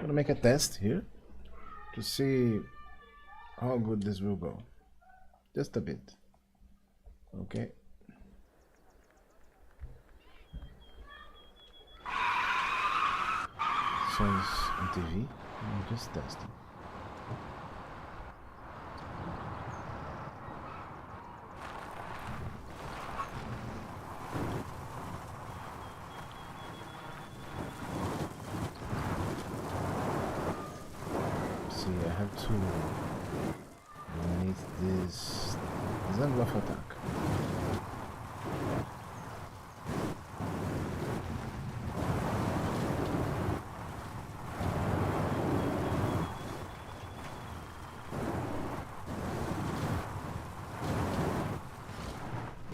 gonna make a test here to see how good this will go. Just a bit. Okay. So it's on TV. I'm just testing. See, I have to eliminate this angle of attack.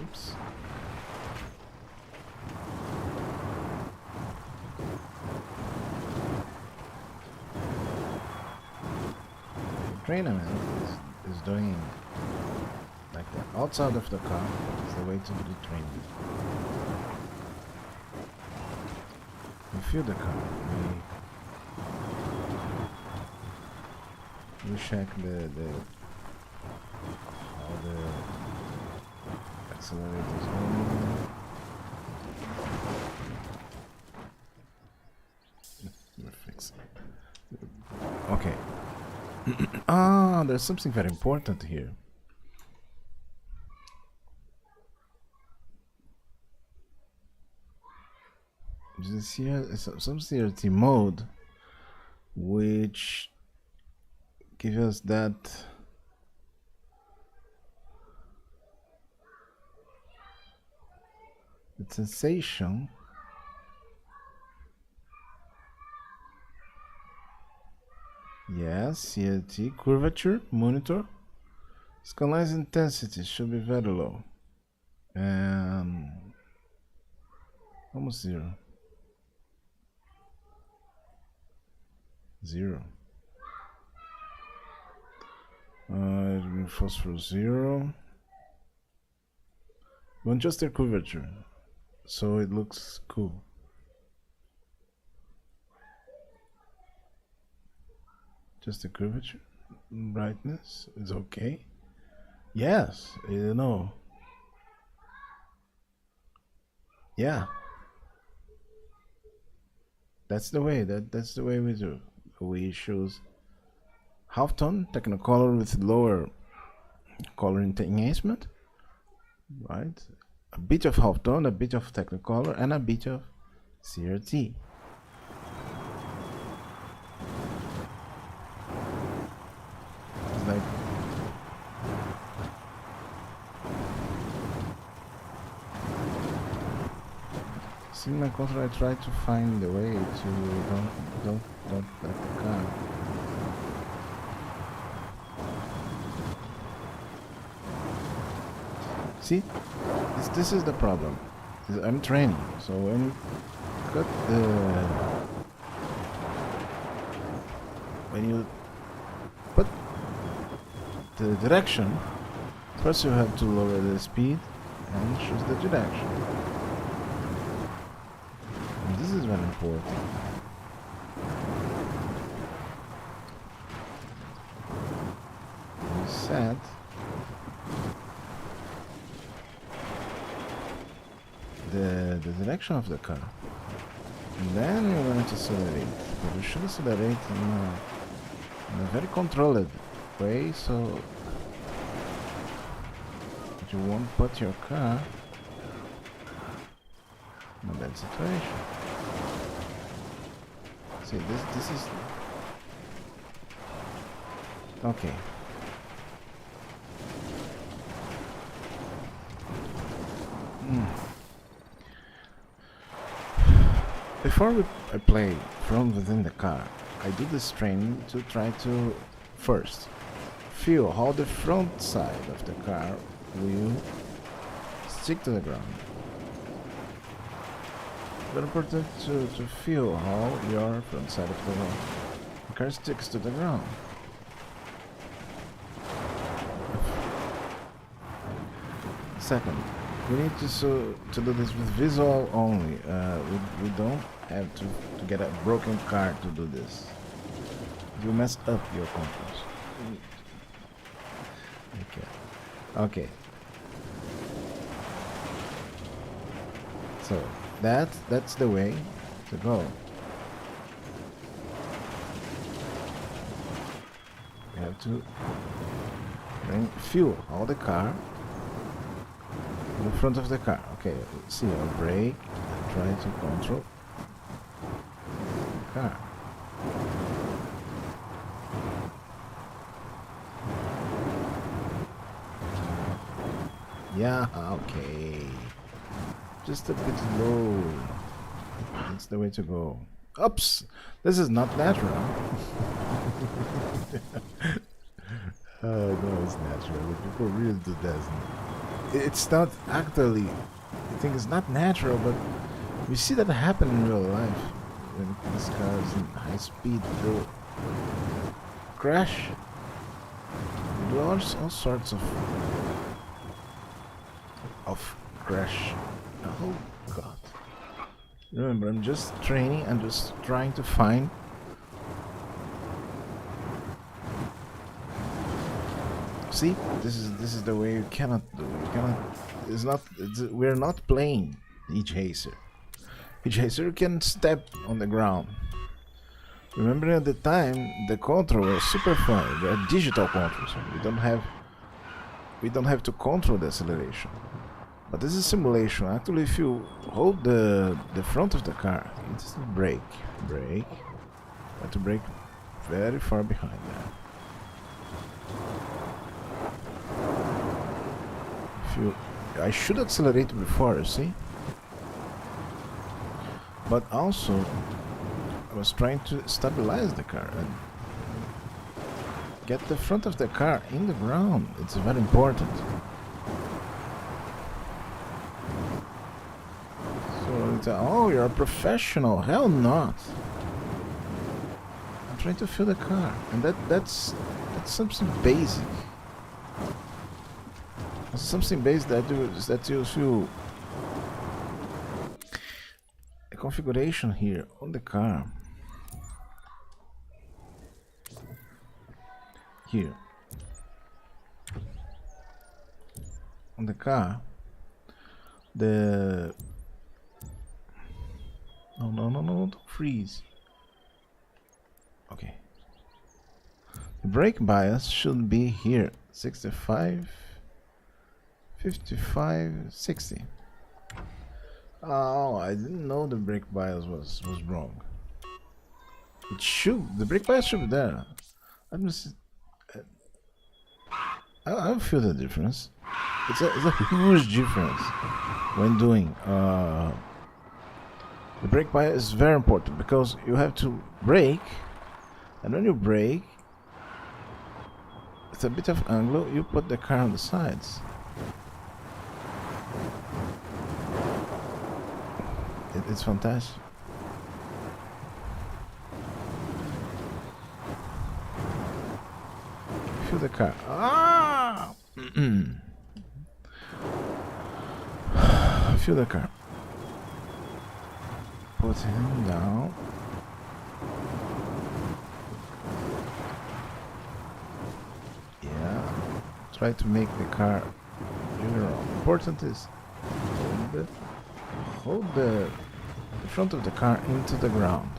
Oops. Trainer is doing like the outside of the car is the way to do the training. We feel the car. We check how the accelerators going. We're fixing. Okay. There's something very important here. This here is some CRT mode which gives us that sensation yes, CRT curvature monitor. Scalise intensity should be very low and almost zero. Phosphor 0. We want just the curvature so it looks cool. Just the curvature. Brightness is okay. Yes, you know. Yeah. That's the way. That's the way we do. We choose halftone Technicolor with lower color enhancement, right? A bit of halftone, a bit of Technicolor, and a bit of CRT. It's like see my control. I try to find the way to don't let the car. See, this is the problem. I'm training, so when you cut when you put the direction, first you have to lower the speed and choose the direction. And this is very important. Reset. The direction of the car, and then you're going to accelerate. But you should accelerate in a very controlled way, so you won't put your car in a bad situation. See, this is okay. Before I play from within the car, I do this training to try to first feel how the front side of the car will stick to the ground. Very important to feel how your front side of the car sticks to the ground. Second, we need to do this with visual only. We don't have to get a broken car to do this. You mess up your controls. Okay. Okay. So that's the way to go. You have to bring fuel all the car in the front of the car. Okay, see, I'll brake and try to control the car. Yeah, okay. Just a bit low. That's the way to go. Oops! This is not natural. No, it's natural. People really do that. It's not actually. I think it's not natural, but we see that happen in real life. When these cars in high speed will crash. They do all sorts of crash. Oh God. Remember, I'm just training. I'm just trying to find. See, this is the way you cannot do. You cannot. It's not. We're not playing each racer. Each racer can step on the ground. Remember, at the time, the control was super fun. They're digital controls. We don't have to control the acceleration. But this is simulation. Actually, if you hold the front of the car, you just brake. You have to brake very far behind that. I should accelerate before, you see? But also, I was trying to stabilize the car and get the front of the car in the ground. It's very important. So, oh, you're a professional. Hell not. I'm trying to fill the car. And that's something basic. Something basic that you feel a configuration here on the car. Here on the car, no, don't freeze. Okay, the brake bias should be here, 65, 55, 60. Oh, I didn't know the brake bias was wrong. The brake bias should be there. I feel the difference. It's a huge difference when doing. The brake bias is very important because you have to brake, and when you brake, it's a bit of angle. You put the car on the sides. It's fantastic. Feel the car. Ah! Feel the car. Put him down. Yeah. Try to make the car general. Important is hold the front of the car into the ground.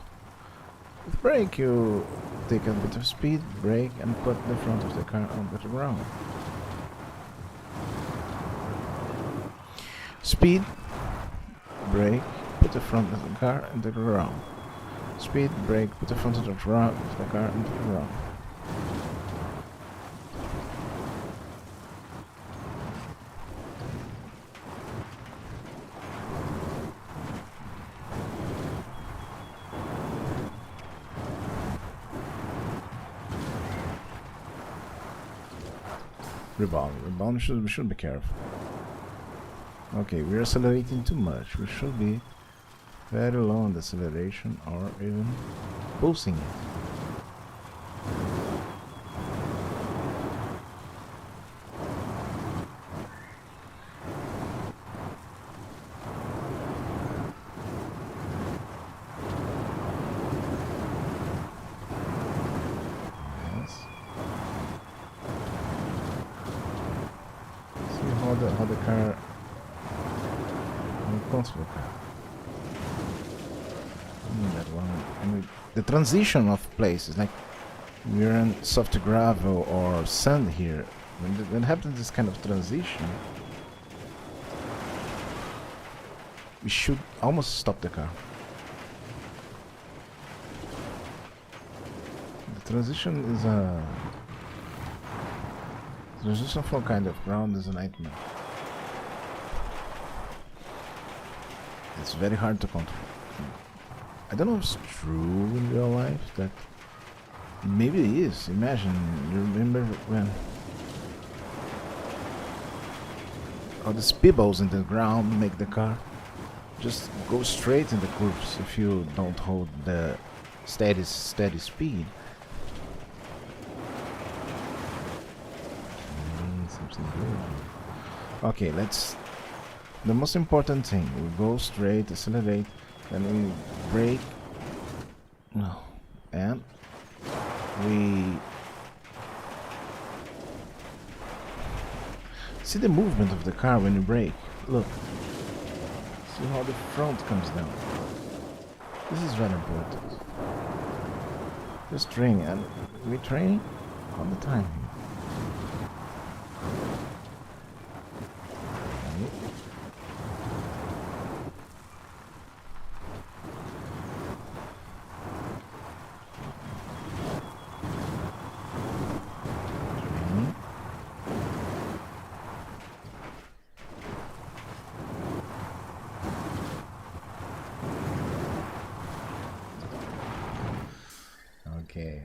With brake, you take a bit of speed, brake, and put the front of the car onto the ground. Speed, brake, put the front of the car into the ground. Speed, brake, put the front of the car into the ground. Rebound should be careful. Okay, we're accelerating too much. We should be very low on the acceleration or even pulsing it. how the car, how it comes to the car. That one. And the transition of places, like we're in soft gravel or sand here. When happens this kind of transition, we should almost stop the car. The transition is a transition for kind of ground is a nightmare. It's very hard to control. I don't know if it's true in real life that maybe it is. Imagine, you remember when all the speedballs in the ground make the car just go straight in the curves if you don't hold the steady speed. Something good. Okay, let's. The most important thing: we go straight, accelerate, then we brake. No, and we see the movement of the car when you brake. Look. See how the front comes down. This is very important. Just training, and we train all the time here. Okay.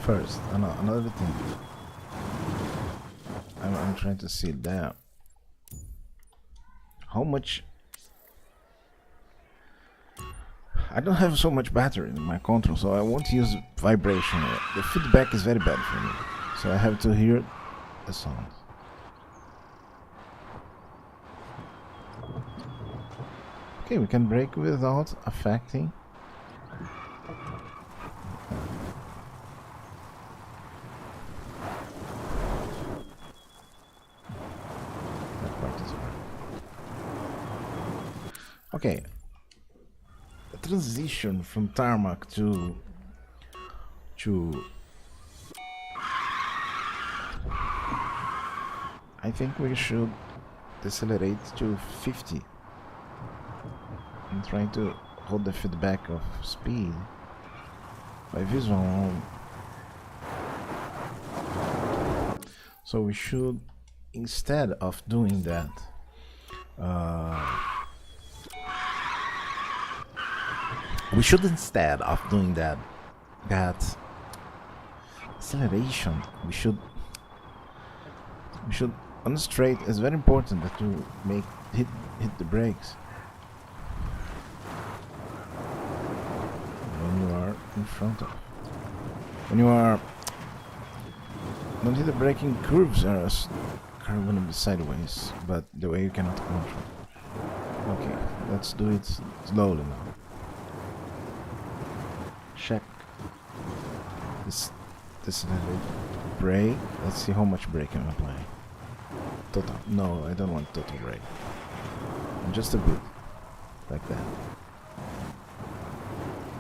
First, another thing. I'm trying to see that. How much? I don't have so much battery in my control, so I won't use vibration. The feedback is very bad for me, so I have to hear the sound. Okay, we can brake without affecting. Okay, the transition from tarmac to I think we should decelerate to 50. I'm trying to hold the feedback of speed by visual. So we should, instead of doing that, that acceleration, we should on the straight. It's very important that you hit the brakes when you are in front of. When you are don't hit the braking curves are gonna be sideways, but the way you cannot control. Okay, let's do it slowly now. Check this brake. Let's see how much brake I'm applying. Total. No, I don't want total brake. Just a bit, like that.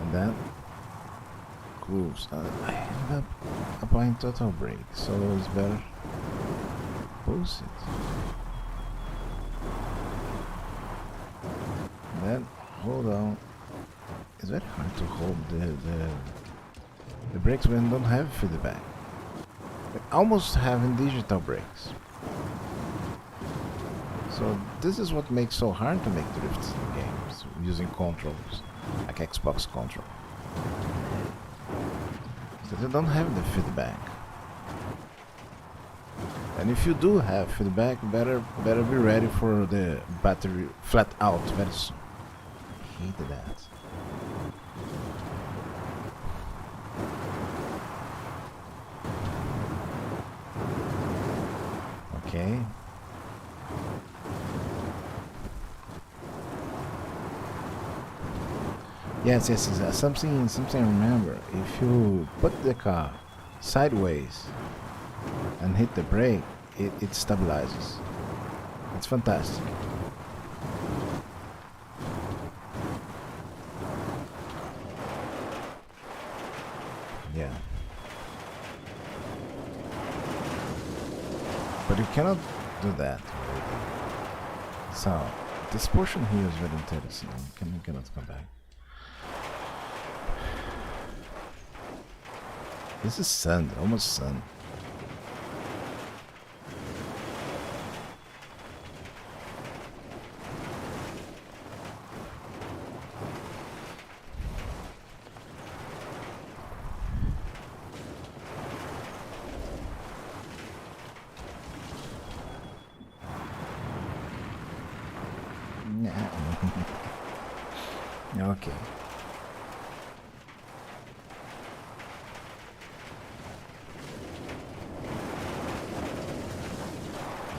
And then cruise. I ended up applying total brake, so it's better pulse it. And then hold on. It's very hard to hold the brakes when you don't have feedback. Like almost having digital brakes. So this is what makes so hard to make drifts in games using controls like Xbox control. So you don't have the feedback. And if you do have feedback, better be ready for the battery flat out very soon. I hate that. Okay. Yes. Something I remember. If you put the car sideways, and hit the brake, it stabilizes. It's fantastic. Yeah. But you cannot do that. So, this portion here is very interesting. You cannot come back. This is sand, almost sand. Okay.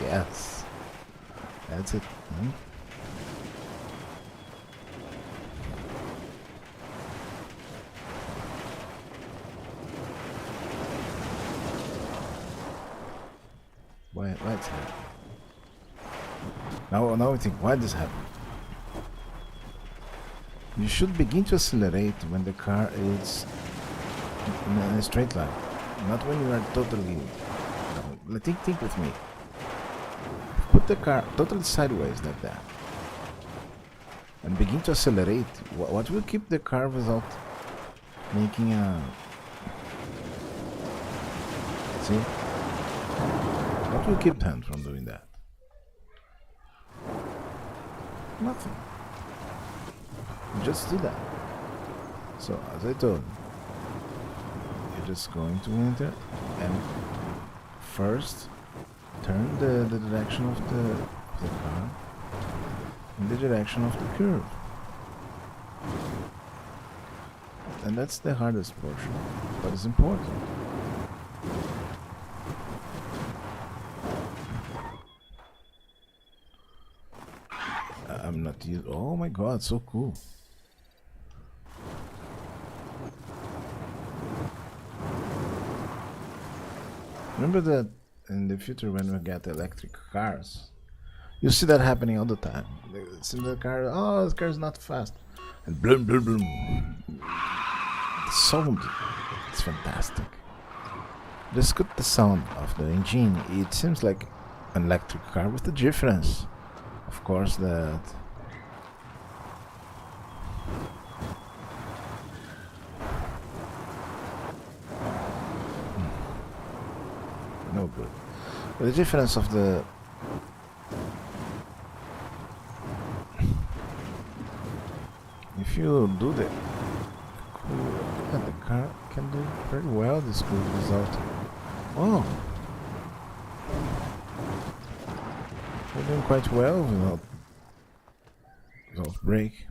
Yes. That's it. What's happening? Now I think, why this happened? You should begin to accelerate when the car is in a straight line, not when you are totally... No, think with me. Put the car totally sideways like that and begin to accelerate. What will keep the car without making a... See? What will keep them from doing that? Nothing. Just do that. So, as I told you, you're just going to enter and first turn the direction of the car in the direction of the curve. And that's the hardest portion, but it's important. I'm not used. Oh my god, so cool. Remember that in the future when we get electric cars, you see that happening all the time. See the car, oh, this car is not fast. And bloom, bloom, bloom. The sound, it's fantastic. Just cut the sound of the engine. It seems like an electric car with the difference. Of course, that no good. But the difference of the if you do the car can do very well this good result. Oh, we're doing quite well without brake.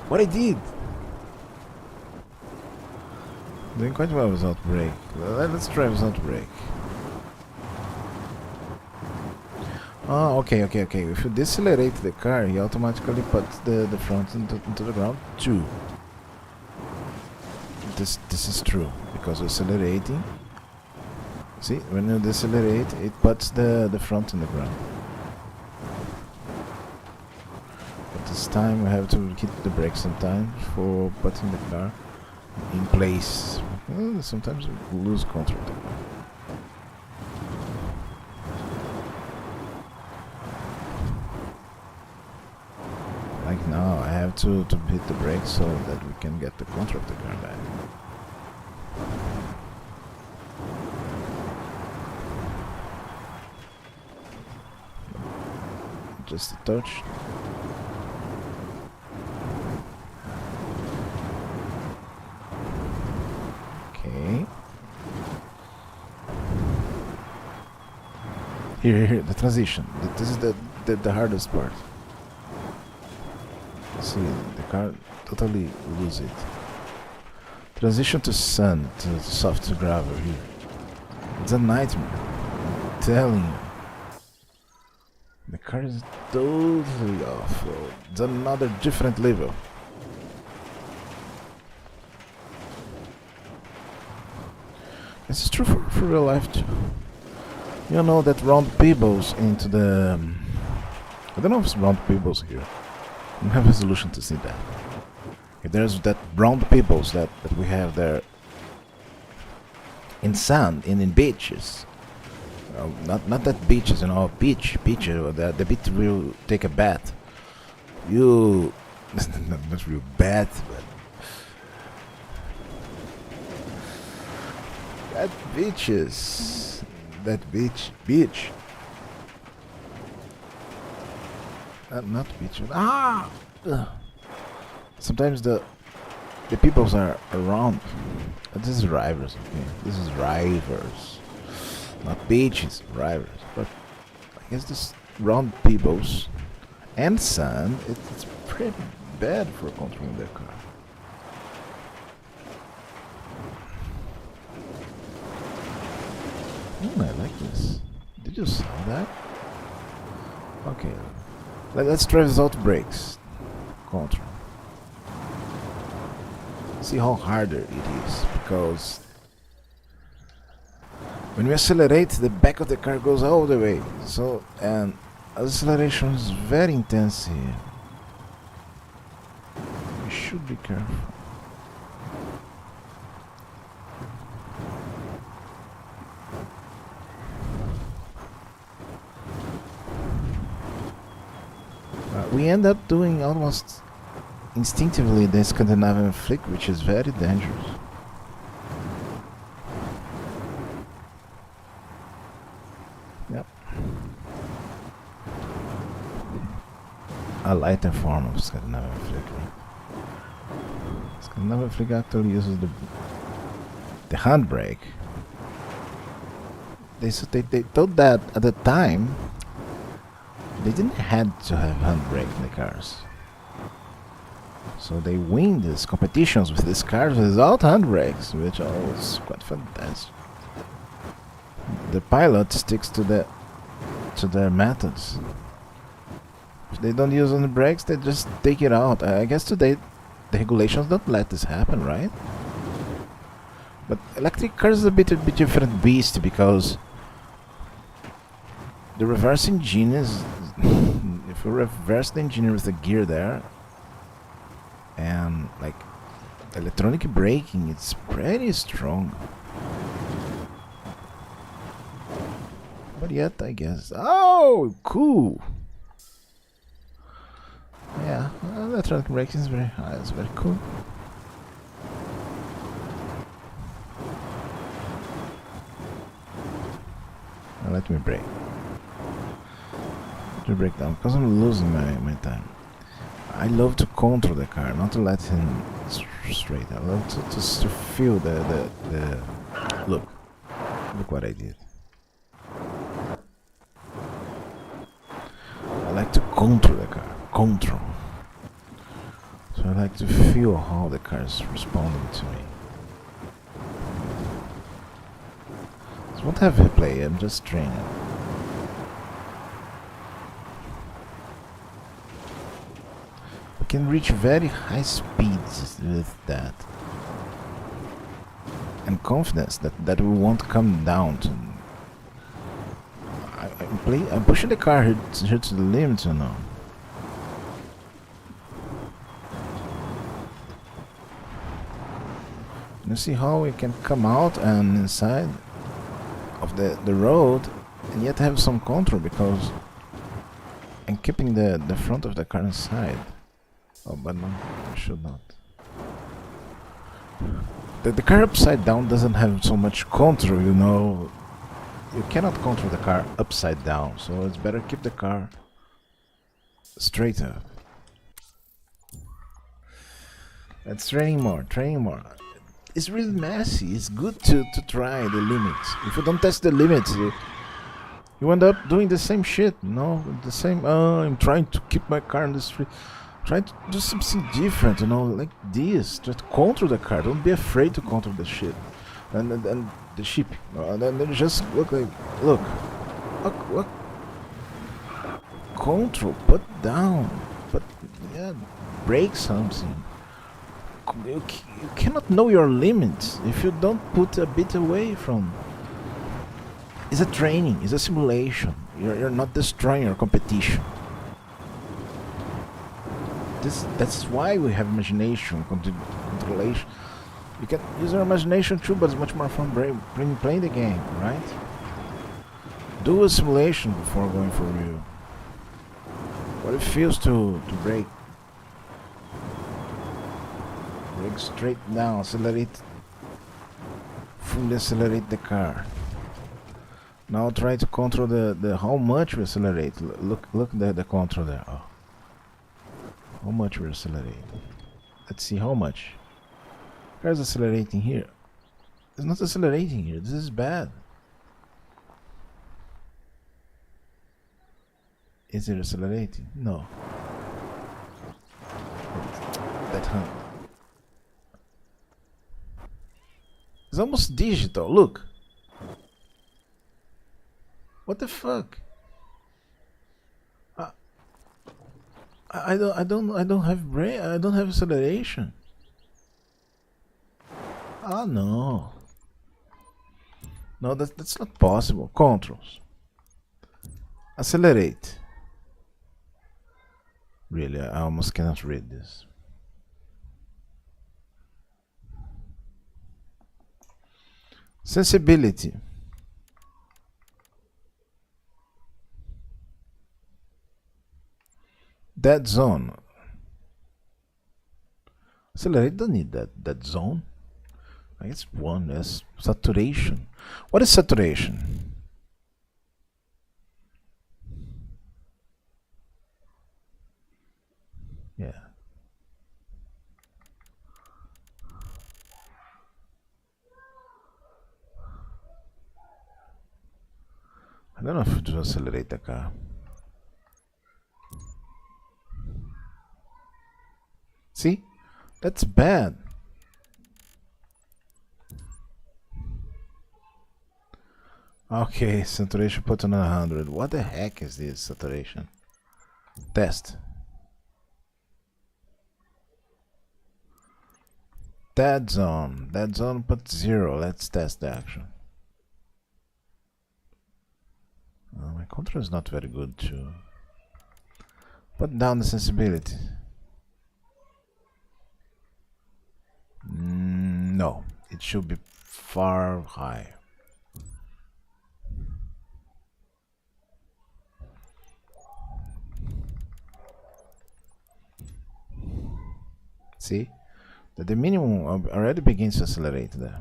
What I did? Doing quite well without brake. Let's try without brake. Oh, okay. If you decelerate the car, he automatically puts the front into the ground too. This is true because we're accelerating. See, when you decelerate, it puts the front in the ground. But this time we have to hit the brakes sometimes for putting the car in place. Sometimes we lose control. Like now, I have to hit the brakes so that we can get the control of the car back. Just a touch. Okay. Here, the transition. This is the hardest part. See, the car totally lose it. Transition to sand, to soft to gravel here. It's a nightmare. I'm telling you. The car is totally off. It's another different level. This is true for real life too. You know that round pebbles into the... I don't know if it's round pebbles here. I don't have a solution to see that. If there's that round pebbles that we have there in sand and in beaches. Not that beaches, you know, beach, the beach will take a bath. You... not real bath, but... that beaches... that beach... not beach... ah! Ugh. Sometimes the peoples are around. This is rivers, okay? This is rivers. Not beaches, rivers. But I guess this round pebbles and sand, it's pretty bad for controlling the car. I like this. Did you saw that? Okay. Let's try without brakes. Control. See how harder it is, because when we accelerate, the back of the car goes all the way. So, and acceleration is very intense here. We should be careful. We end up doing almost instinctively the Scandinavian flick, which is very dangerous. Yep. A lighter form of Scandinavian flick. Scandinavian flick actually uses the handbrake. They thought that at the time they didn't have to have handbrake in the cars. So they win these competitions with these cars without handbrakes, which was quite fantastic. The pilot sticks to their methods. If they don't use handbrakes, they just take it out. I guess today the regulations don't let this happen, right? But electric cars is a bit different beast, because the reverse engine is if you reverse the engine with the gear there, and like electronic braking, it's pretty strong. But yet, I guess. Oh, cool. Yeah, electronic braking is very high. It's very cool. Now let me brake. To break down, because I'm losing my time. I love to control the car, not to let him straight. I love to feel the look what I did. I like to control the car, so I like to feel how the car is responding to me. So won't have replay, I'm just training. Can reach very high speeds with that, and confidence that we won't come down to. I'm pushing the car here to the limit, you know. You see how we can come out and inside of the road and yet have some control, because I'm keeping the front of the car inside. Oh, but no, I should not. The car upside down doesn't have so much control, you know. You cannot control the car upside down, so it's better keep the car straight up. Let's training more. It's really messy. It's good to try the limits. If you don't test the limits, you end up doing the same shit, you know? The same, I'm trying to keep my car in the street. Try to do something different, you know, like this. Just control the car. Don't be afraid to control the shit. And the ship. And then just look. Control. Put down. But yeah, break something. you cannot know your limits if you don't put a bit away from. It's a training, it's a simulation. You're not destroying your competition. That's why we have imagination, controlation. You can use your imagination too, but it's much more fun playing the game, right? Do a simulation before going for real. What it feels to brake. Brake straight down, accelerate. Fully accelerate the car. Now try to control the how much we accelerate. Look the control there. Oh. How much we accelerate? Let's see how much. Car's accelerating here. It's not accelerating here. This is bad. Is it accelerating? No. That hunt. It's almost digital. Look. What the fuck? I don't have brake. I don't have acceleration. Oh no. No, that's not possible. Controls. Accelerate. Really, I almost cannot read this. Sensibility. Dead zone. Accelerate don't need that zone. I guess one is saturation. What is saturation? Yeah. I don't know if to accelerate the car. See? That's bad. Okay, saturation put on 100. What the heck is this saturation? Test. Dead zone. Dead zone put 0. Let's test the action. My control is not very good too. Put down the sensibility. No, it should be far high. See, that the minimum already begins to accelerate there.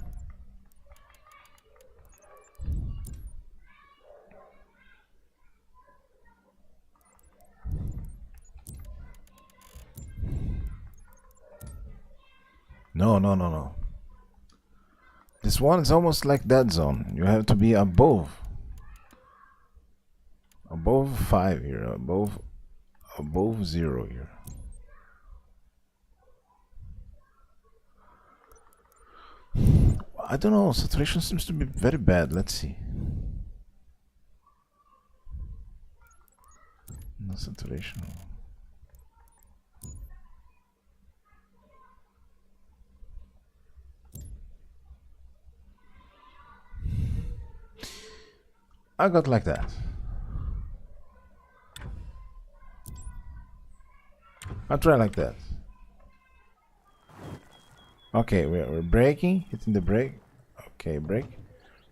No. This one is almost like dead zone. You have to be above 5 here, above 0 here. I don't know, saturation seems to be very bad. Let's see. No saturation. I got like that. I'll try like that. Okay, we're braking, hitting the brake. Okay, brake.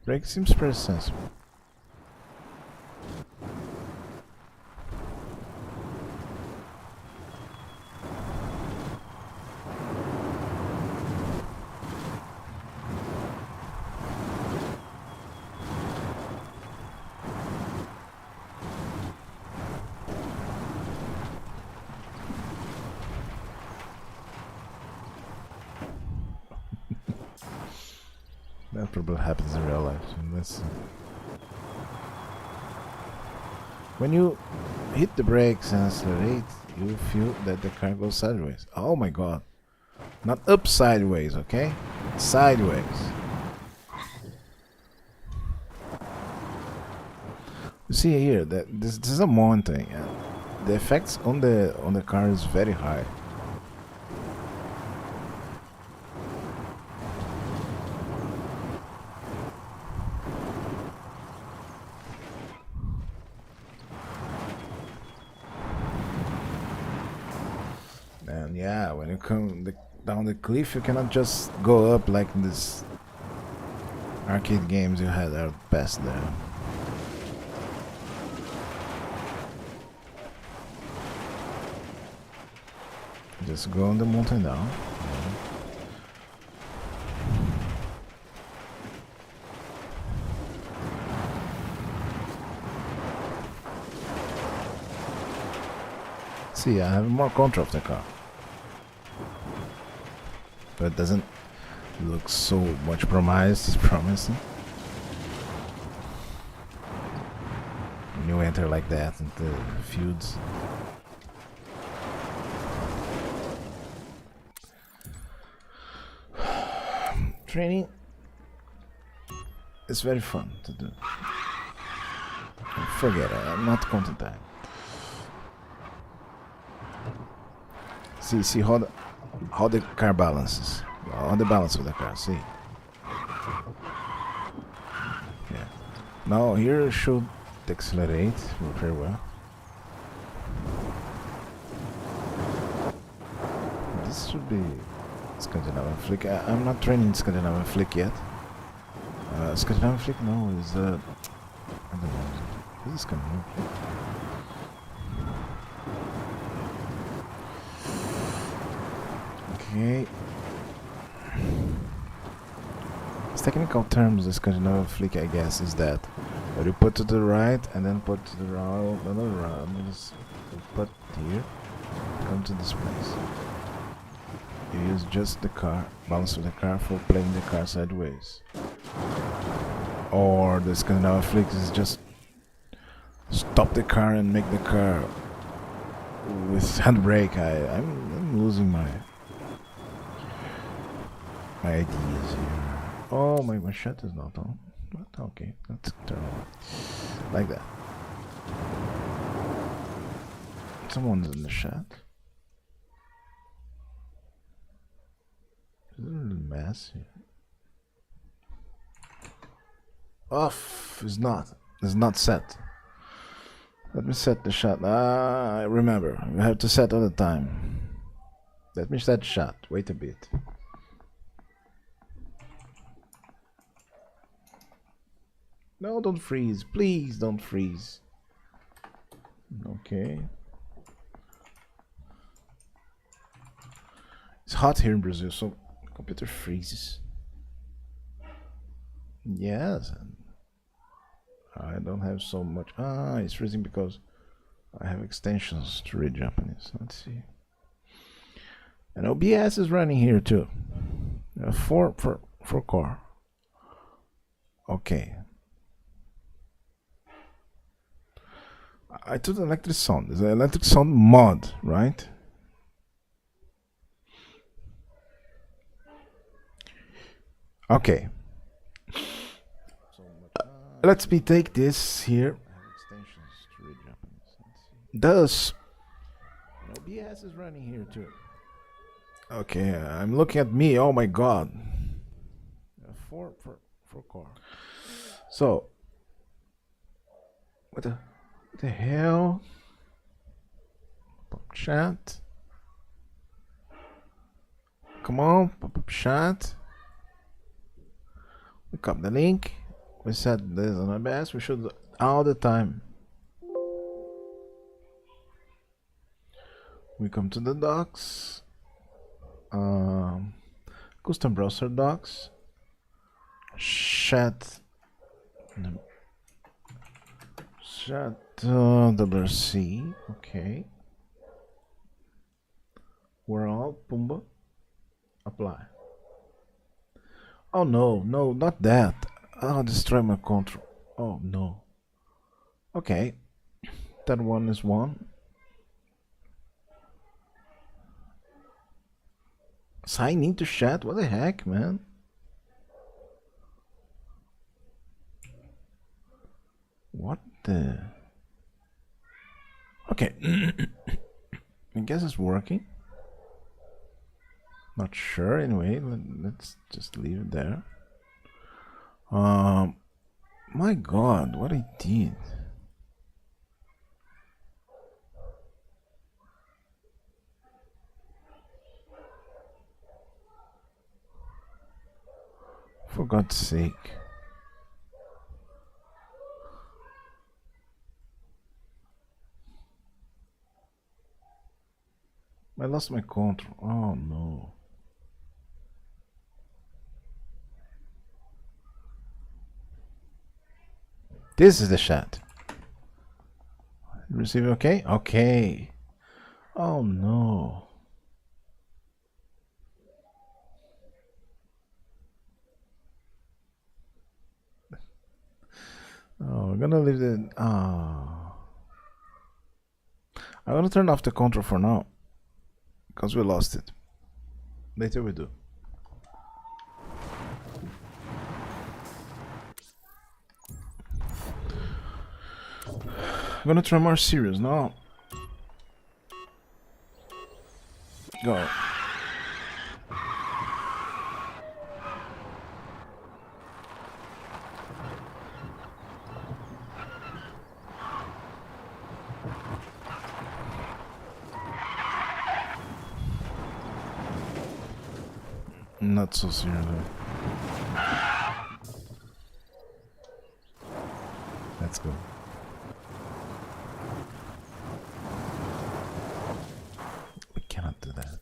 Brake seems pretty sensible. That probably happens in real life. So let's see. When you hit the brakes and accelerate, you feel that the car goes sideways. Oh my god. Not up sideways, okay? Sideways. You see here that this is a mountain, and the effects on the car is very high. And yeah, when you come down the cliff, you cannot just go up like in this arcade games you had are best there. Just go on the mountain down. See, I have more control of the car. But it doesn't look so much promising. When you enter like that into fields. Training is very fun to do. Forget it, I'm not content time. See how the car balances. On the balance of the car, see. Yeah. Now here should accelerate very well. This should be Scandinavian flick. I'm not training Scandinavian flick yet. Scandinavian flick, no, is I don't know. This is Scandinavian flick. Okay. Its technical terms, the Scandinavian flick, I guess, is that where you put to the right and then put to the right, another round. Just put here, come to this place. You use just the car, balance of the car for playing the car sideways. Or the Scandinavian flick is just stop the car and make the car with handbrake. I'm losing my ideas here. Oh, my shot is not on. But okay, let's turn on. Like that. Someone's in the chat. It's a little messy. Off is not. It's not set. Let me set the shot. I remember. You have to set all the time. Let me set shot. Wait a bit. No, don't freeze. Please don't freeze. Okay. It's hot here in Brazil, so the computer freezes. Yes. I don't have so much. It's freezing because I have extensions to read Japanese. Let's see. And OBS is running here too. For core. Okay. I took the electric sound. It's an electric sound mod, right? Okay. Let me take this here. Thus, OBS is running here too. Okay, I'm looking at me. Oh my god. For core. So, what the hell? Pop chat. Come on, pop chat. We copy the link. We set this on our best. We should all the time. We come to the docs. Custom browser docs. Chat WRC. Okay. We're all Pumba. Apply. Oh no, not that. I'll destroy my control. Oh no. Okay. That one is one. Sign into chat? What the heck, man? What the? Okay. I guess it's working. Not sure. Anyway, let's just leave it there. My god, what I did. For God's sake. I lost my control. Oh no. This is the shot. Receive okay? Okay. Oh no. Oh, we're gonna leave the. Ah. I'm gonna turn off the control for now. Because we lost it. Later we do. I'm gonna try more serious now. Go. Not so serious. Let's go. We cannot do that.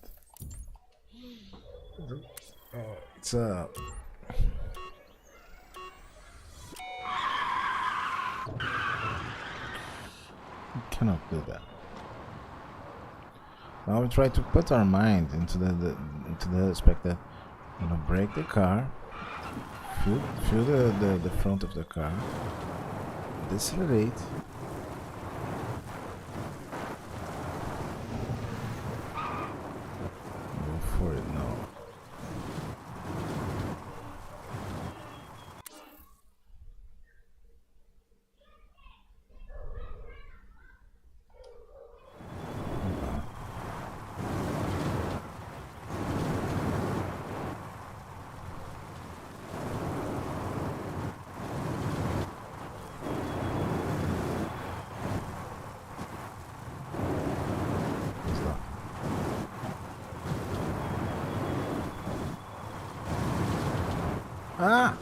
It's a. We cannot do that. Now we try to put our mind into the aspect that, you know, brake the car, feel the front of the car, decelerate, go for it now. Ah!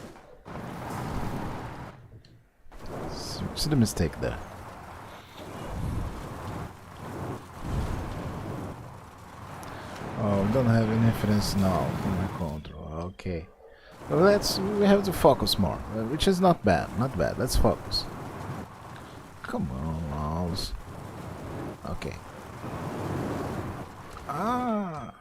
See the mistake there. Oh, we don't have any reference now for my control. Okay. Well, we have to focus more, which is not bad. Not bad. Let's focus. Come on, mouse. Okay. Ah!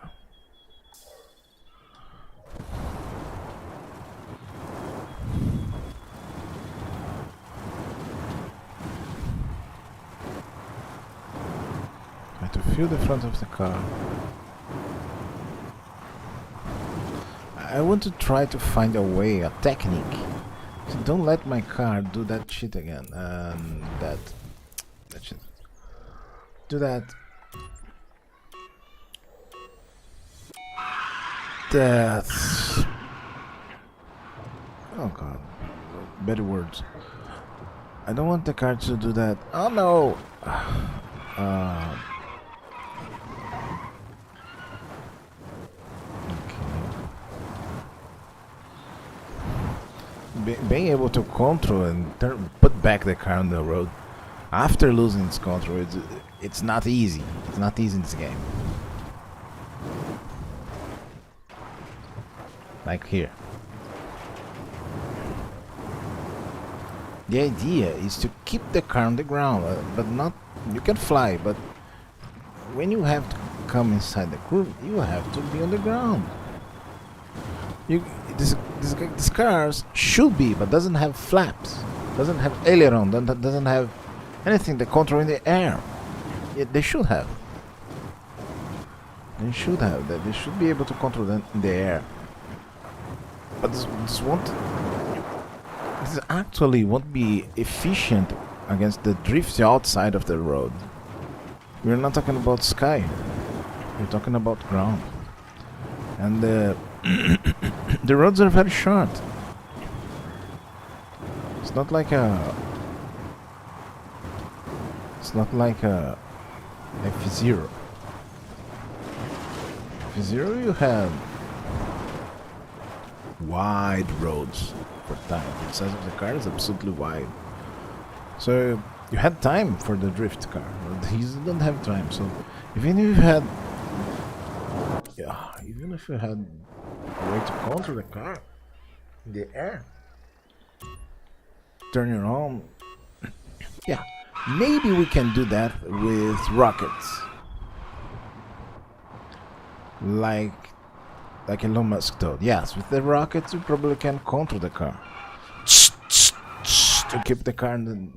Try to feel the front of the car. I want to try to find a way, a technique. So don't let my car do that shit again. That shit. Do that. That's. Oh god. Better words. I don't want the car to do that. Oh no! Being able to control and put back the car on the road after losing its control, it's not easy. It's not easy in this game. Like here. The idea is to keep the car on the ground, but not. You can fly, but when you have to come inside the curve, you have to be on the ground. This cars should be, but doesn't have flaps, doesn't have aileron, doesn't have anything that control in the air. Yet they should have. They should have that. They should be able to control them in the air. But this actually won't be efficient against the drifts outside of the road. We're not talking about sky. We're talking about ground, and the roads are very short. It's not like a F0. F0 you have wide roads for time. The size of the car is absolutely wide. So you had time for the drift car. These don't have time. So even if you had, yeah, even if you had a way to control the car in the air, turn it on. Yeah, maybe we can do that with rockets, like Elon Musk told. Yes, with the rockets you probably can control the car to keep the car in the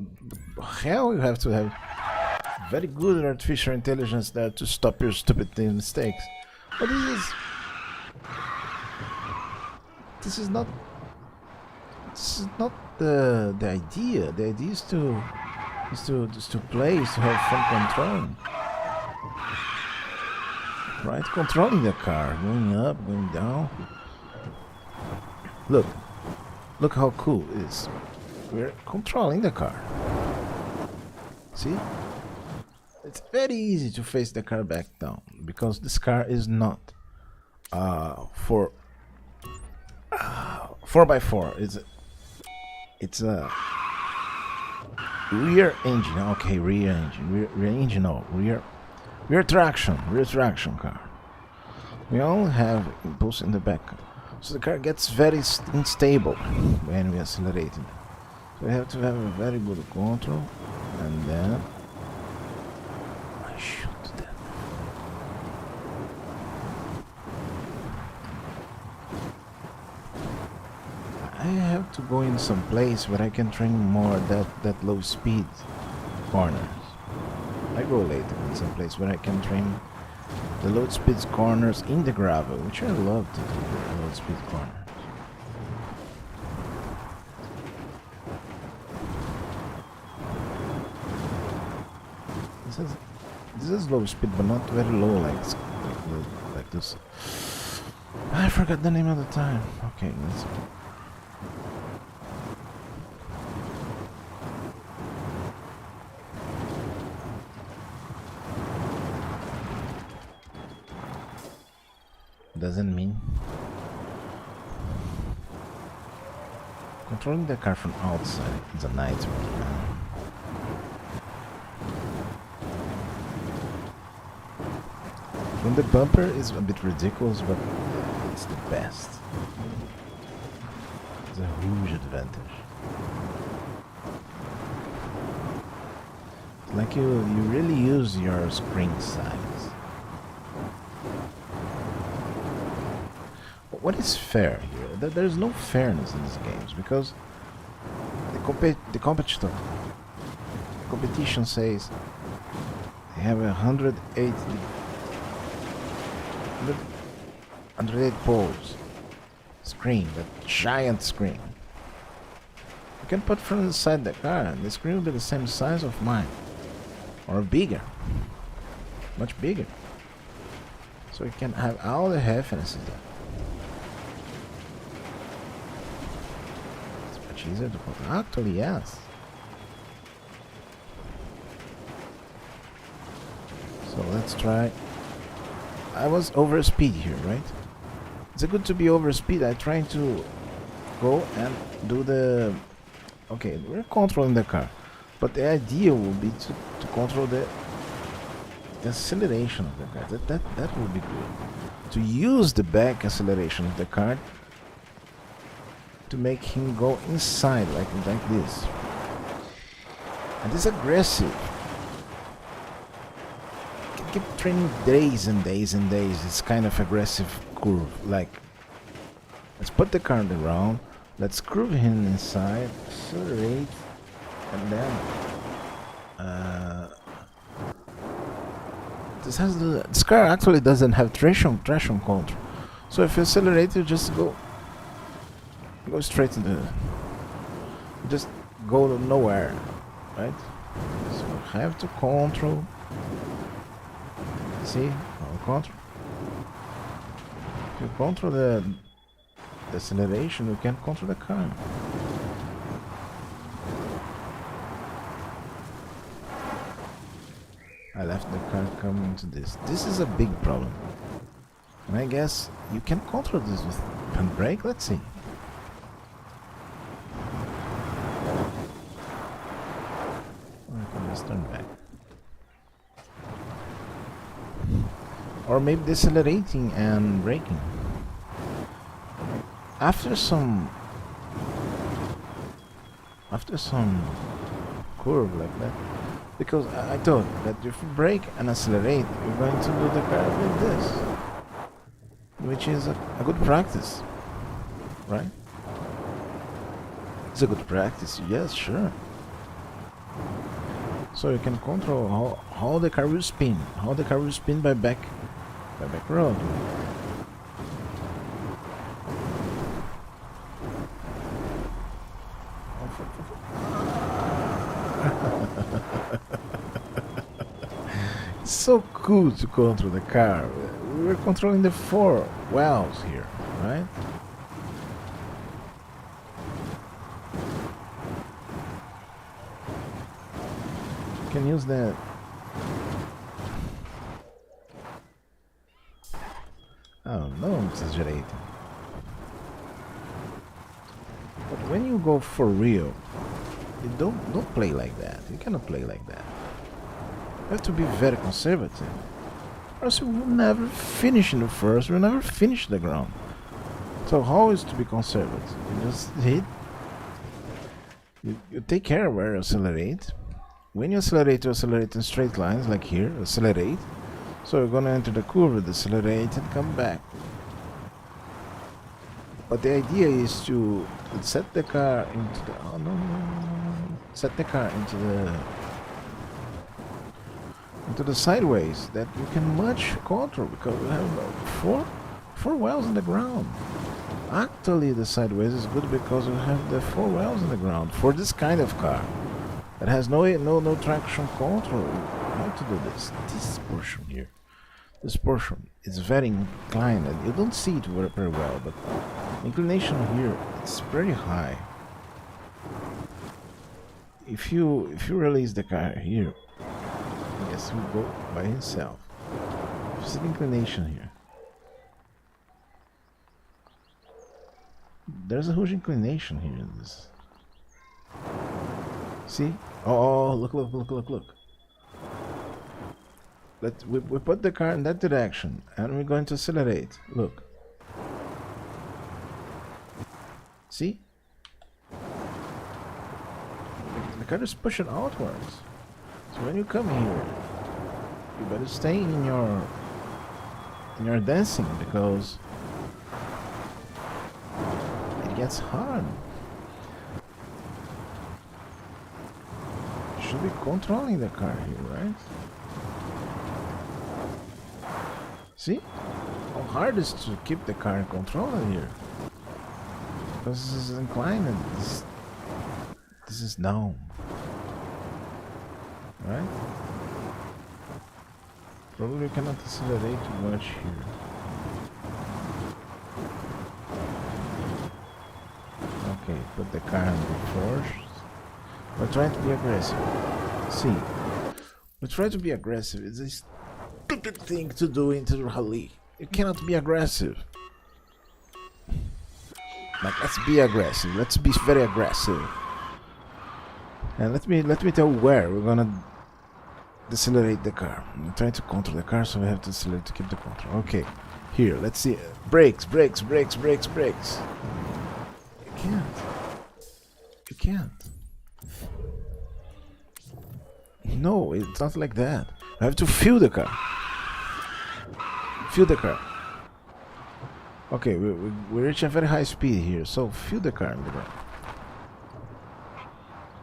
hell. You have to have very good artificial intelligence there to stop your stupid mistakes. But this is not the idea. The idea is to play, is to have fun controlling. Right, controlling the car, going up, going down. Look how cool it is. We're controlling the car. See? It's very easy to face the car back down because this car is not 4x4. It's a rear engine. Okay, rear engine. Rear engine. No, rear traction car. We only have impulse in the back, so the car gets very unstable when we accelerate it. So we have to have a very good control, and then I shoot them. I have to go in some place where I can train more that low speed corners. I go later in some place where I can train the low speed corners in the gravel, which I love to do, the low speed corners. This is low speed, but not very low like this. I forgot the name of the time. Okay, let's. Doesn't mean controlling the car from outside is a nightmare. From the bumper is a bit ridiculous, but it's the best. It's a huge advantage. It's like you really use your screen size. What is fair here? There is no fairness in these games because the competition says they have 108 poles screen, that giant screen. You can put from inside the car and the screen will be the same size of mine, or bigger, much bigger. So you can have all the happinesses there. Easier to control. Actually, yes. So let's try. I was over speed here, right? It's good to be over speed. I'm trying to go and do the. Okay, we're controlling the car, but the idea would be to control the acceleration of the car. That would be good. To use the back acceleration of the car to make him go inside like this. And it's aggressive. You can keep training days and days and days. It's kind of aggressive curve. Like, let's put the car on the ground, let's curve him inside, accelerate, and then this car actually doesn't have traction control. So if you accelerate, you just go straight to the, just go to nowhere, right? So I have to control. See, I'll control. If you control the acceleration, you can control the car. I left the car coming to this. This is a big problem. And I guess you can control this with handbrake. Let's see. or maybe decelerating and braking. After some curve like that, because I thought that if you brake and accelerate, you're going to do the car like this, which is a good practice, right? It's a good practice, yes, sure. So you can control how the car will spin, by back road. It's so cool to control the car. We're controlling the 4 valves here, right? You can use that. Oh no, I'm exaggerating. But when you go for real, you don't play like that. You cannot play like that. You have to be very conservative, or else you will never finish in the first. You'll never finish the ground. So how is to be conservative? You just hit. You take care where you accelerate. When you accelerate in straight lines, like here, accelerate. So you're gonna enter the curve, decelerate, and come back. But the idea is to set the car into the set the car into the sideways that you can much control, because we have four wheels in the ground. Actually, the sideways is good because you have the 4 wheels in the ground for this kind of car that has no traction control. You have to do this portion here. This portion is very inclined, and you don't see it very well, but inclination here it's pretty high. If you release the car here, yes, he will go by himself. You see the inclination here. There's a huge inclination here in this. See? Oh, look. We put the car in that direction, and we're going to accelerate. Look. See? The car is pushing outwards. So when you come here, you better stay in your dancing, because it gets hard. You should be controlling the car here, right? See how hard it is to keep the car in control here, because this is inclined and this is down, right? Probably cannot accelerate too much here. Okay, put the car in reverse. We're trying to be aggressive. See, we try to be aggressive. It's a stupid thing to do into the rally. You cannot be aggressive. Like, let's be aggressive. Let's be very aggressive. And let me tell where we're gonna decelerate the car. I'm trying to control the car, so we have to decelerate to keep the control. Okay, here, let's see. Brakes. You can't. No, it's not like that. You have to feel the car. Okay, we reach a very high speed here, so feel the car in the ground.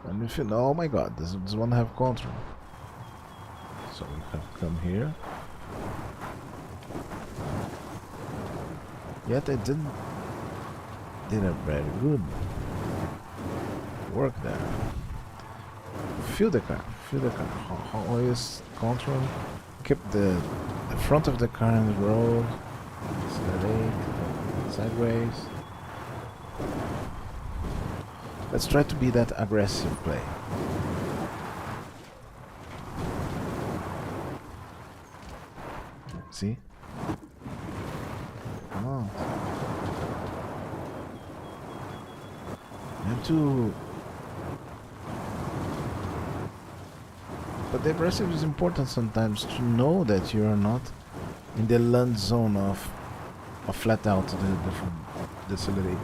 And if you, oh my god, this one have control. So we have to come here. Yet I did a very good work there. Feel the car. How is control? Keep the front of the car in the road. Accelerate, sideways. Let's try to be that aggressive play. See? Come on. You have to... But the aggressive is important sometimes, to know that you are not in the land zone of flat out the accelerator.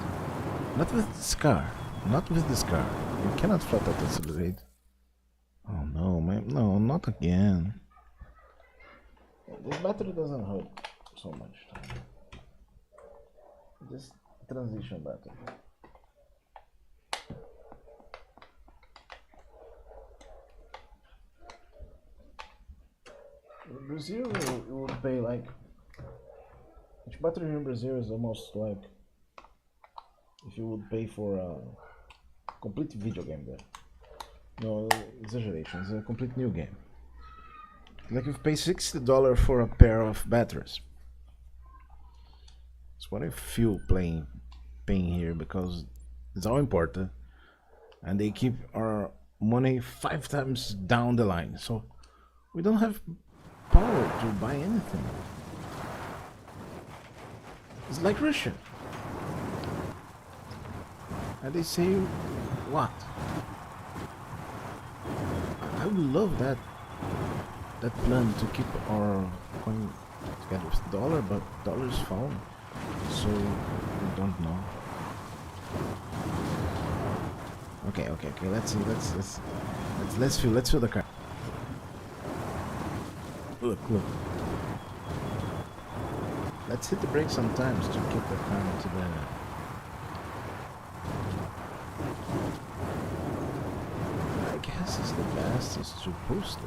Not with this car. Not with this car. You cannot flat out accelerate. Oh no, man. No, not again. This battery doesn't hurt so much. This transition battery. In Brazil, you would pay like... Each battery in Brazil is almost like if you would pay for a complete video game there. No, exaggeration, it's a complete new game. Like if you pay $60 for a pair of batteries. That's what I feel paying here, because it's all important and they keep our money 5 times down the line. So we don't have power to buy anything. It's like Russia. And they say, what? I would love that plan to keep our coin together with dollar, but dollar is falling, so we don't know. Okay. Let's see. Let's feel the car. Look. Let's hit the brakes sometimes to keep the car to the... I guess it's the best is to boost it.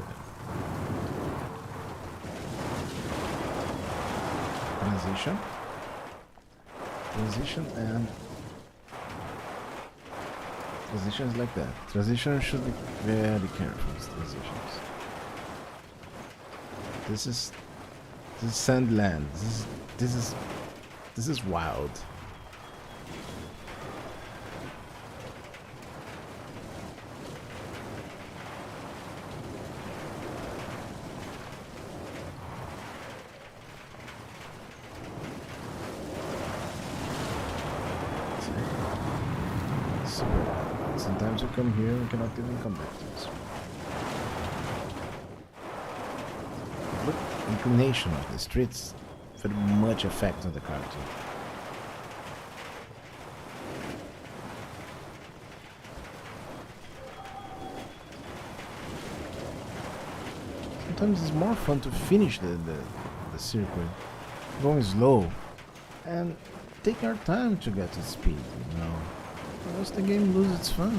Transition and... Transitions like that. Transition should be very careful with transitions. This is Sandland. This is wild. Sometimes you come here and cannot even come back to this. Look, inclination of the streets very much affect on the car too. Sometimes it's more fun to finish the circuit going slow and take our time to get to speed, you know. Or else the game loses its fun.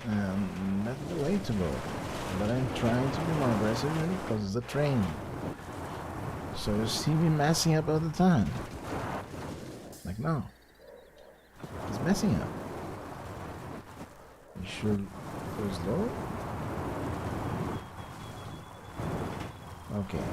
And that's the way to go. But I'm trying to be more aggressive because it's a train. So you see me messing up all the time. Like now. It's messing up. You should go slow. Okay.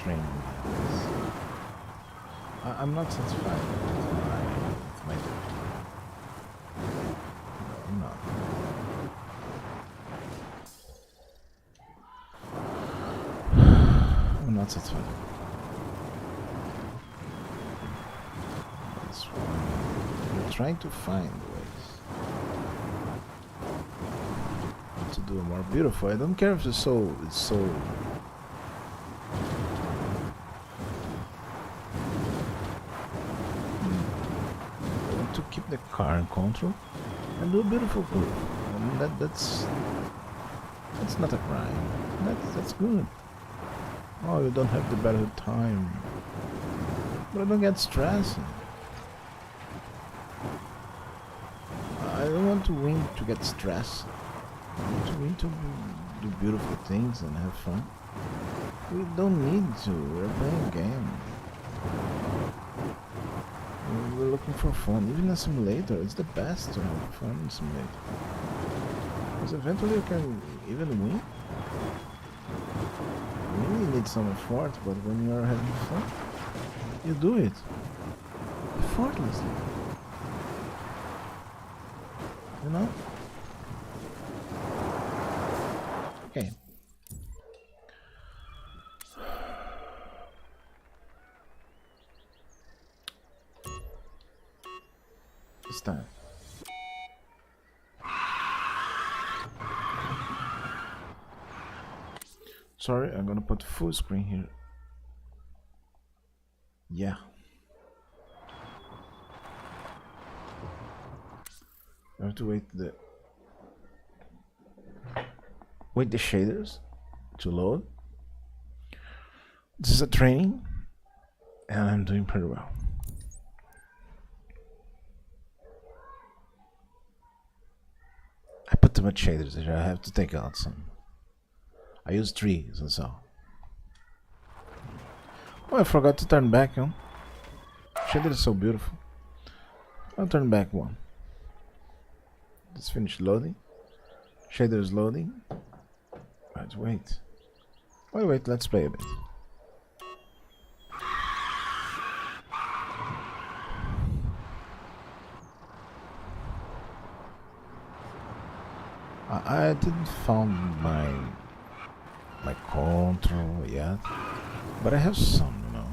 Training. I'm not satisfied with my drift. No, I'm not. I'm not satisfied. That's why we're trying to find ways to do it more beautiful. I don't care if it's so to keep the car in control and do a beautiful curve. And that's not a crime. That's good. Oh, you don't have the better time, but I don't get stressed. I don't want to win to get stressed. I want to win to do beautiful things and have fun. We don't need to. We're playing a game. We're looking for fun. Even a simulator, it's the best to have fun in a simulator. Because eventually you can even win. You really need need some effort, but when you are having fun, you do it effortlessly. You know? Okay. This time. Sorry, I'm gonna put full screen here. Yeah. I have to wait the shaders to load. This is a training, and I'm doing pretty well. I put too much shaders here. I have to take out some. I use trees and so. Oh, I forgot to turn back on. Shader is so beautiful. I'll turn back one. Let's finish loading. Shader is loading. Right, wait. Wait, let's play a bit. I didn't found my control yet, but I have some, you know.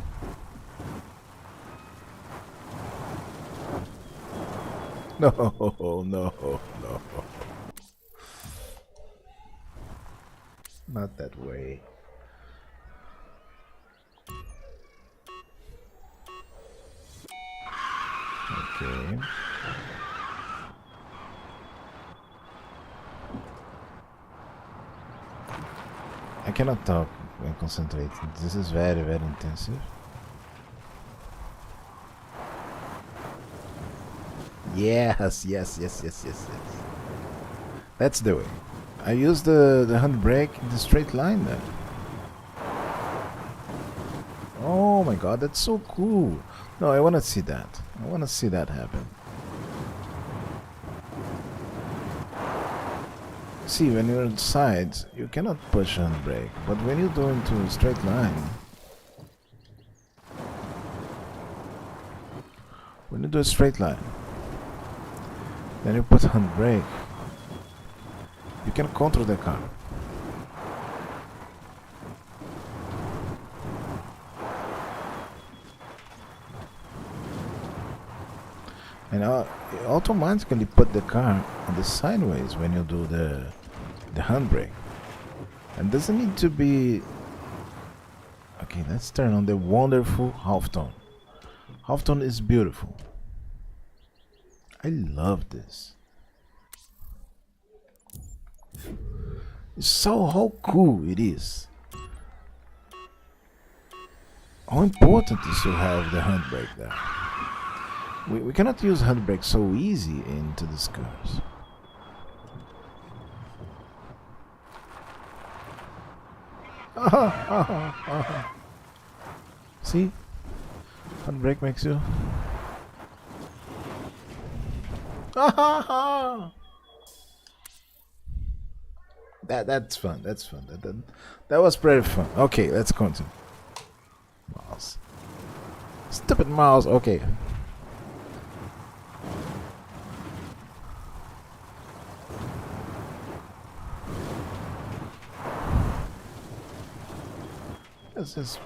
No. Not that way. Okay. I cannot talk and concentrate. This is very, very intensive. Yes. That's the way. I use the handbrake in the straight line there. Oh my god, that's so cool. No, I wanna see that. I wanna see that happen. See, when you're on sides, you cannot push handbrake, but when you do into a straight line, when you do a straight line, then you put handbrake, you can control the car. And you automatically put the car on the sideways when you do the handbrake. And doesn't need to be... Okay, let's turn on the wonderful halftone. Halftone is beautiful. I love this. It's so how cool it is. How important it is to have the handbrake there. We cannot use handbrake so easy into these cars. See? Handbrake makes you... That's fun. That was pretty fun. Okay, let's continue. Mouse. Stupid mouse. Okay. It's just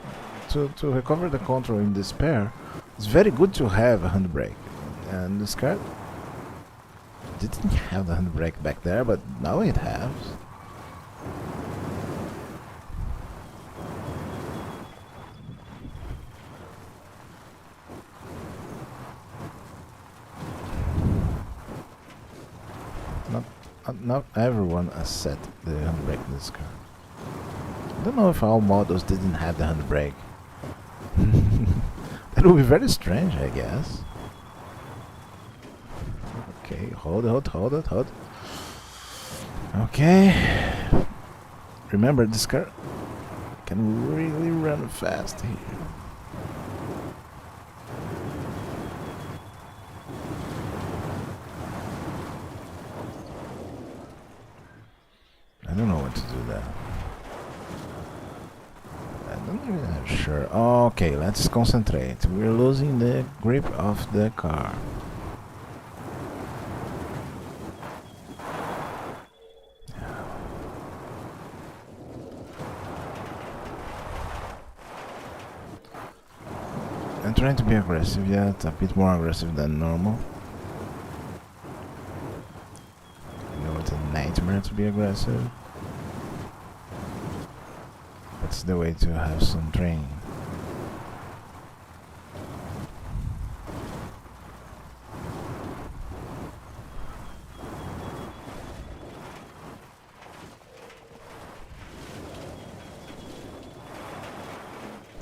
to recover the control in this pair, it's very good to have a handbrake. And this car didn't have the handbrake back there, but now it has. Not everyone has set the handbrake in this car. I don't know if all models didn't have the handbrake. That would be very strange, I guess. Okay, hold it. Okay. Remember, this car can really run fast here. I don't know what to do there. Okay, let's concentrate. We're losing the grip of the car. I'm trying to be aggressive yet, a bit more aggressive than normal. You know, it's a nightmare to be aggressive. That's the way to have some training.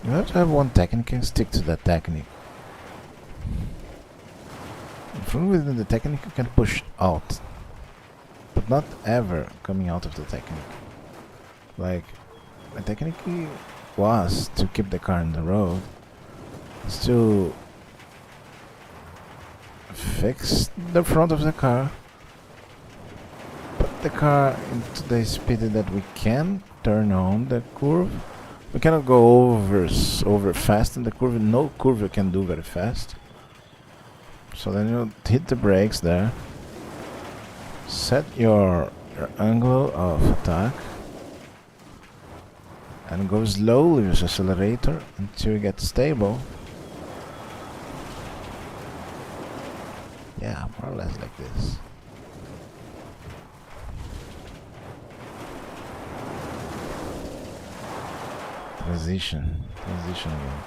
You have to have one technique and stick to that technique. From within the technique you can push out, but not ever coming out of the technique. Like, the technique was to keep the car on the road, is to fix the front of the car, put the car into the speed that we can turn on the curve. We cannot go over fast in the curve. No curve you can do very fast. So then you hit the brakes there. Set your angle of attack. And go slowly with the accelerator until you get stable. Yeah, more or less like this. Transition again.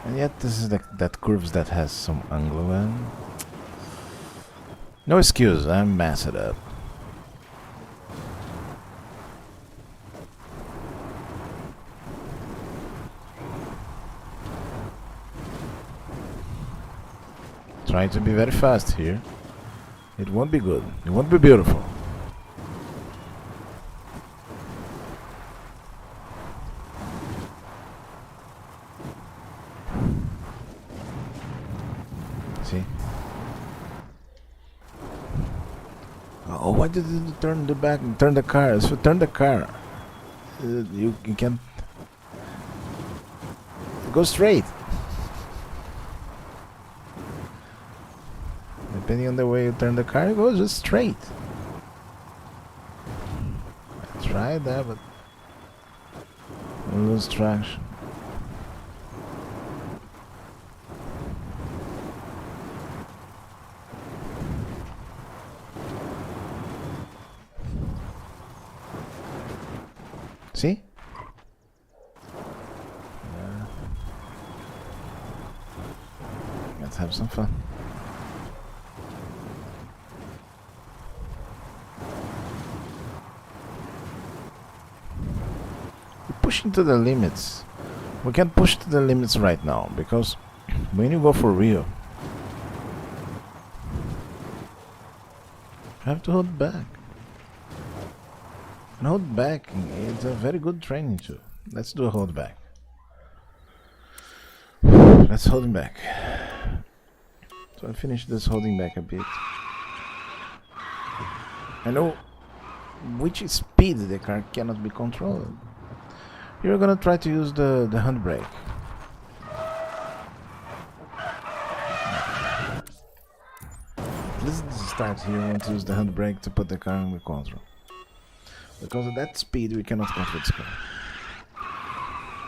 And yet this is that curves that has some angle and no excuse, I mess it up. Try to be very fast here. It won't be good. It won't be beautiful. See? Oh, why did you turn the back and turn the car? So turn the car. You can't go straight. Depending on the way you turn the car, it goes just straight. I tried that, but I lose traction. See? Let's have some fun. Pushing to the limits. We can't push to the limits right now because when you go for real, you have to hold back. And hold back is a very good training too. Let's do a hold back. Let's hold him back. So I finish this holding back a bit. I know which speed the car cannot be controlled. You're gonna try to use the handbrake. Let's start here. I want to use the handbrake to put the car under control. Because at that speed we cannot control this car.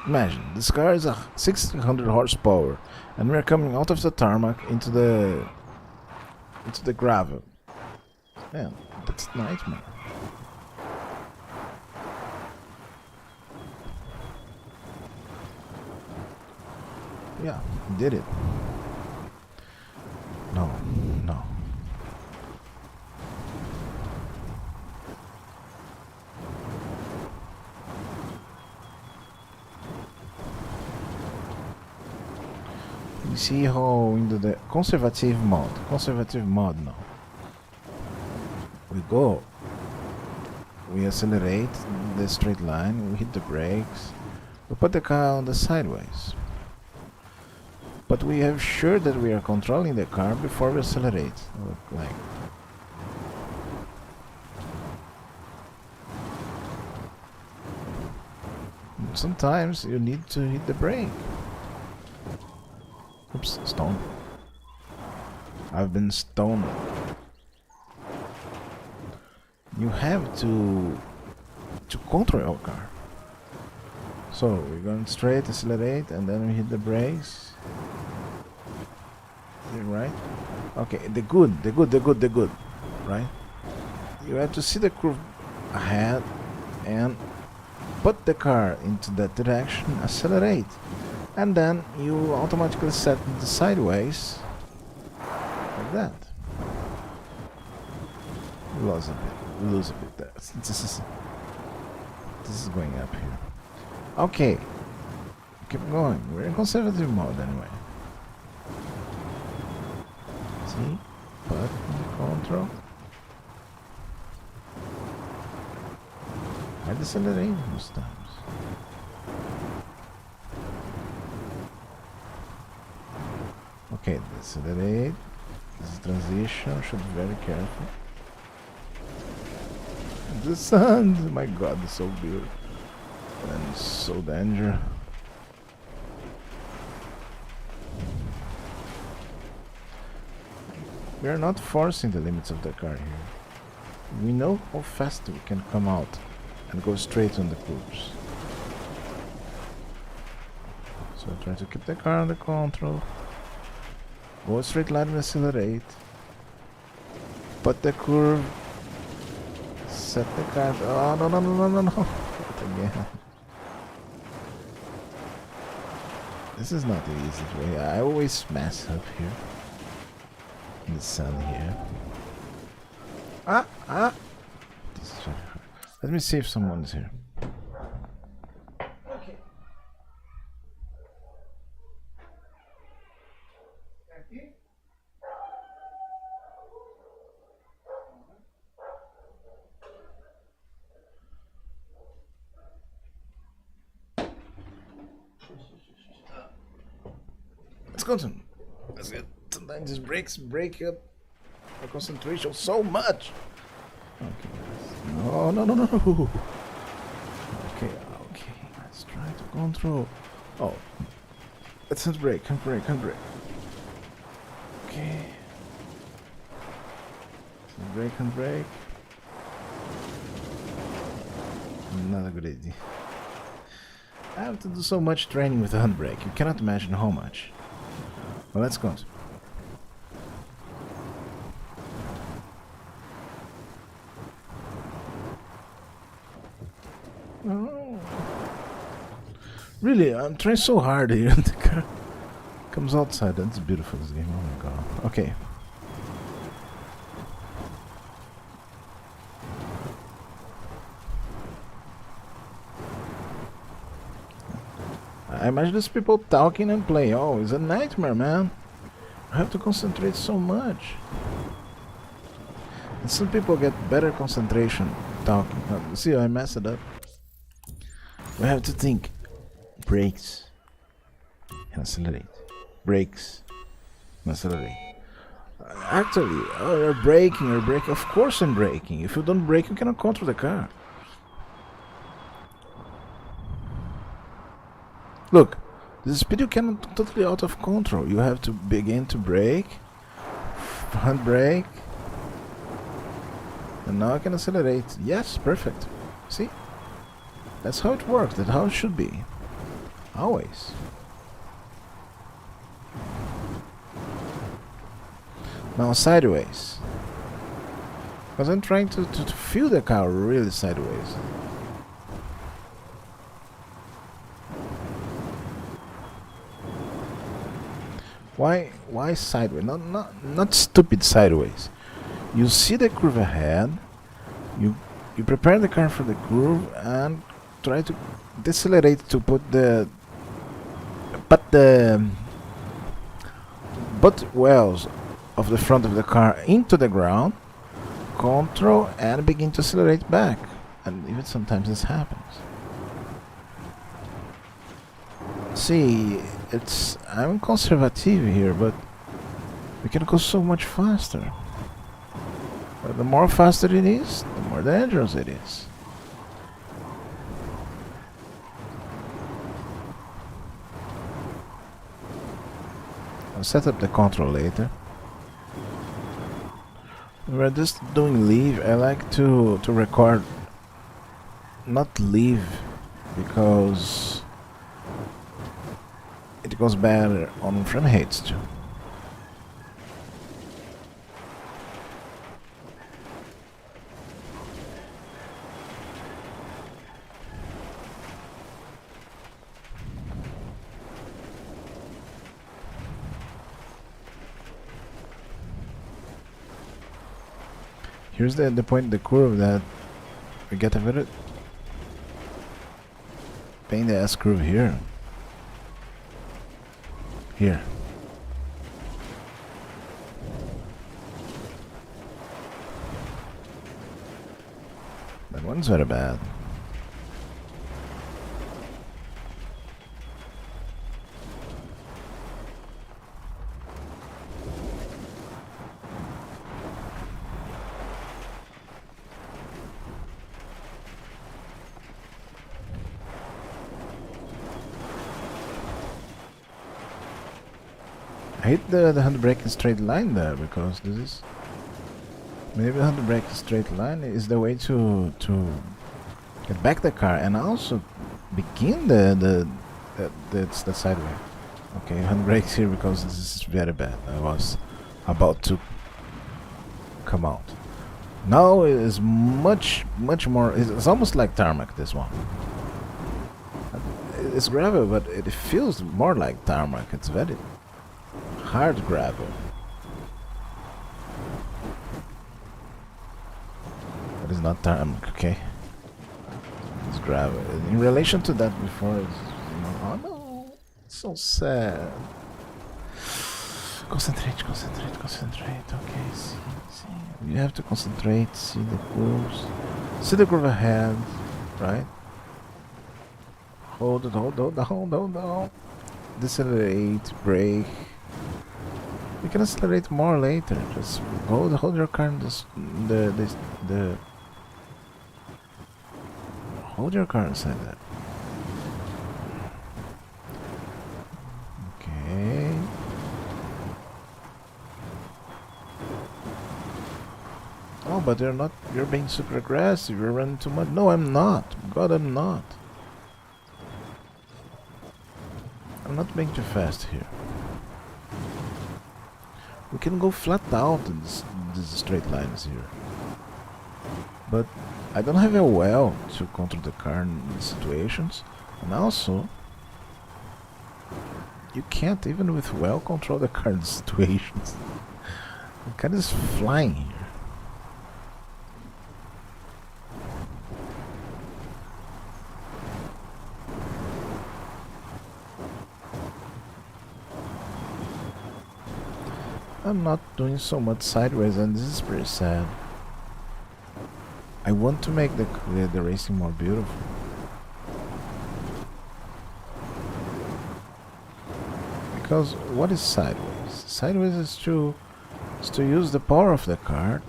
Imagine, this car is a 600 horsepower and we're coming out of the tarmac into the gravel. Man, that's a nightmare. Yeah, did it. No. You see how into the conservative mode now. We accelerate the straight line, we hit the brakes, we put the car on the sideways. But we are sure that we are controlling the car before we accelerate. Like, sometimes you need to hit the brake. Oops, stone. I've been stoned. You have to control your car. So we're going straight, accelerate, and then we hit the brakes. Right? Okay, the good, right? You have to see the curve ahead and put the car into that direction, accelerate, and then you automatically set the sideways like that. Lose a bit there. This is going up here. Okay, keep going. We're in conservative mode anyway. See, button control. I decelerate most times. Okay, decelerate. This transition should be very careful. The sun, my God, it's so beautiful and so dangerous. We are not forcing the limits of the car here. We know how fast we can come out and go straight on the curves. So I try to keep the car under control. Go a straight line and accelerate. Put the curve. Set the car. Oh, no. Not again. This is not the easiest way. I always mess up here. In the sun here. This is very hard. Let me see if someone's here. Okay. Let's go to. Let's get. Sometimes these brakes break up our concentration so much. Okay. No. Okay. Let's try to control. Oh. Let's handbrake. Okay. Handbrake. Not a good idea. I have to do so much training with the handbrake. You cannot imagine how much. Well, let's go. Oh. Really, I'm trying so hard here. The car comes outside. That's beautiful, this game. Oh my God. Okay. I imagine these people talking and playing. Oh, it's a nightmare, man. I have to concentrate so much. And some people get better concentration talking. See, I messed it up. We have to think. Brakes. And accelerate. Brakes. And accelerate. Actually, you're braking. Of course I'm braking. If you don't brake, you cannot control the car. Look, the speed you cannot totally out of control. You have to begin to brake, handbrake, and now I can accelerate. Yes, perfect. See? That's how it works. That's how it should be. Always. Now sideways. Because I'm trying to feel the car really sideways. Why sideways? Not stupid sideways. You see the curve ahead. You prepare the car for the curve and try to decelerate to put the butt wells of the front of the car into the ground. Control and begin to accelerate back. And even sometimes this happens. See, I'm conservative here, but we can go so much faster. But the more faster it is, the more dangerous it is. I'll set up the control later. We're just doing leave. I like to record not leave because it goes better on frame rates too. Here's the point, the curve that we get a very pain in the ass curve here. Here. That one's very bad. I hit the handbrake in straight line there because this is maybe the handbrake in straight line is the way to get back the car and also begin the sideway. Okay, handbrakes here because this is very bad. I was about to come out. Now it is much more. It's almost like tarmac. This one. It's gravel, but it feels more like tarmac. It's very hard gravel. But it's not tarmac, okay? It's gravel. In relation to that before, it's, you know, oh no, it's so sad. Concentrate. Okay, see. You have to concentrate. See the grooves. See the groove ahead, right? Hold down. Decelerate, brake. You can accelerate more later. Just hold your car in the hold your car inside that. Okay. Oh, but you're being super aggressive. You're running too much. No, I'm not. God, I'm not. I'm not being too fast here. We can go flat out in these straight lines here. But I don't have a well to control the car in these situations. And also, you can't even with well control the car in these situations. The car is flying here. I'm not doing so much sideways, and this is pretty sad. I want to make the racing more beautiful. Because what is sideways? Sideways is to use the power of the car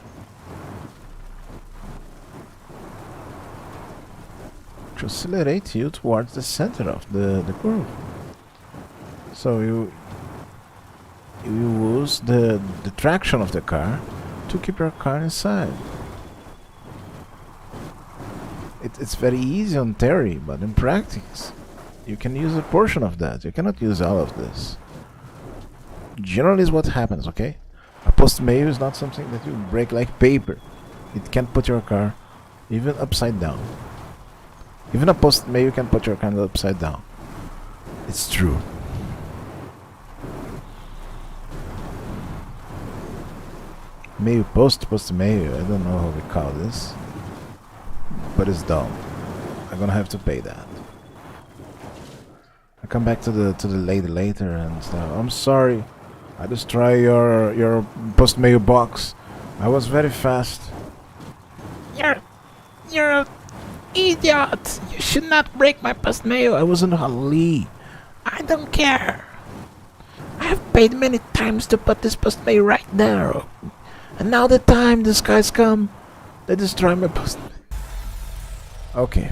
to accelerate you towards the center of the curve. So you use the traction of the car to keep your car inside. It's very easy on theory, but in practice you can use a portion of that. You cannot use all of this. Generally is what happens, okay? A post-mail is not something that you break like paper. It can put your car even upside down. Even a post-mail can put your car upside down. It's true. Mail post-mail, I don't know how we call this, but it's dumb. I'm gonna have to pay that. I come back to the lady later and stuff. I'm sorry, I destroy your post-mail box. I was very fast. You're an idiot! You should not break my post-mail. I was in Hali. I don't care. I have paid many times to put this post-mail right there. And now the time these guys come, they destroy my post. Okay,